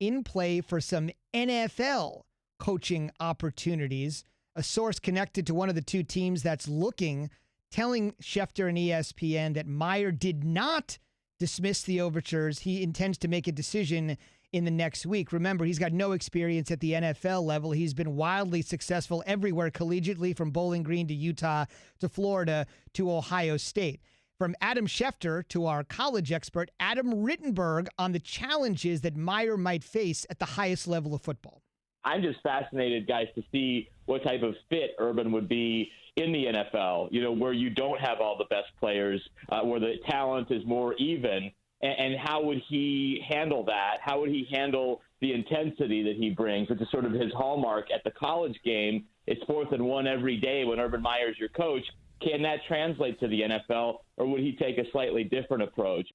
in play for some NFL coaching opportunities. A source connected to one of the two teams that's looking, telling Schefter and ESPN that Meyer did not dismiss the overtures. He intends to make a decision in the next week. Remember, he's got no experience at the NFL level. He's been wildly successful everywhere collegiately, from Bowling Green to Utah to Florida to Ohio State. From Adam Schefter to our college expert, Adam Rittenberg, on the challenges that Meyer might face at the highest level of football. I'm just fascinated, guys, to see what type of fit Urban would be in the NFL, where you don't have all the best players, where the talent is more even. And how would he handle that? How would he handle the intensity that he brings, which is sort of his hallmark at the college game? It's 4th and 1 every day when Urban Meyer is your coach. Can that translate to the NFL, or would he take a slightly different approach?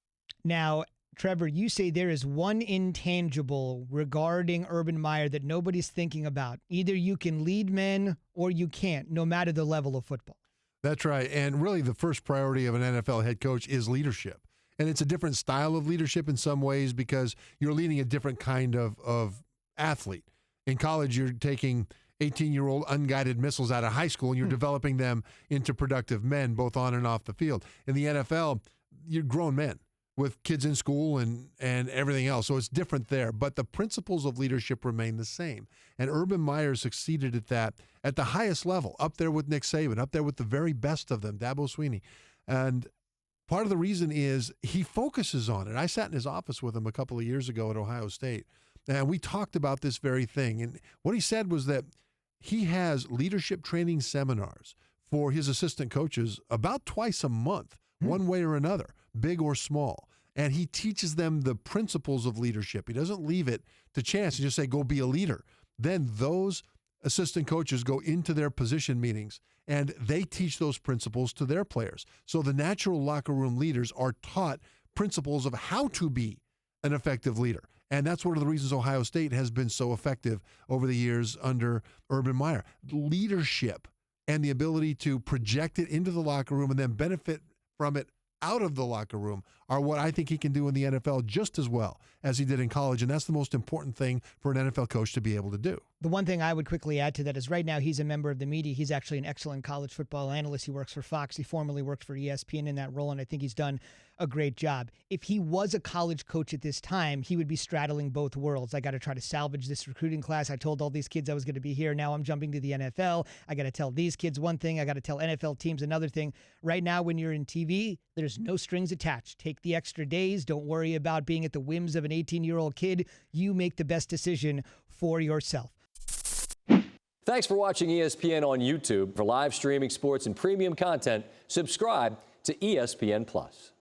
Now, Trevor, you say there is one intangible regarding Urban Meyer that nobody's thinking about. Either you can lead men or you can't, no matter the level of football. That's right. And really the first priority of an NFL head coach is leadership. And it's a different style of leadership in some ways because you're leading a different kind of athlete. In college, you're taking 18-year-old unguided missiles out of high school and you're developing them into productive men, both on and off the field. In the NFL, you're grown men with kids in school and everything else. So it's different there. But the principles of leadership remain the same. And Urban Meyer succeeded at that at the highest level, up there with Nick Saban, up there with the very best of them, Dabo Swinney. And part of the reason is he focuses on it. I sat in his office with him a couple of years ago at Ohio State, and we talked about this very thing. And what he said was that he has leadership training seminars for his assistant coaches about twice a month, one way or another, big or small. And he teaches them the principles of leadership. He doesn't leave it to chance and just say, go be a leader. Then those assistant coaches go into their position meetings and they teach those principles to their players. So the natural locker room leaders are taught principles of how to be an effective leader. And that's one of the reasons Ohio State has been so effective over the years under Urban Meyer. Leadership and the ability to project it into the locker room and then benefit from it out of the locker room are what I think he can do in the NFL just as well as he did in college. And that's the most important thing for an NFL coach to be able to do. The one thing I would quickly add to that is right now he's a member of the media. He's actually an excellent college football analyst. He works for Fox. He formerly worked for ESPN in that role, and I think he's done a great job. If he was a college coach at this time, he would be straddling both worlds. I got to try to salvage this recruiting class. I told all these kids I was going to be here. Now I'm jumping to the NFL. I got to tell these kids one thing. I got to tell NFL teams another thing. Right now, when you're in TV, there's no strings attached. Take the extra days. Don't worry about being at the whims of an 18-year-old kid. You make the best decision for yourself. Thanks for watching ESPN on YouTube. For live streaming sports and premium content, subscribe to ESPN+.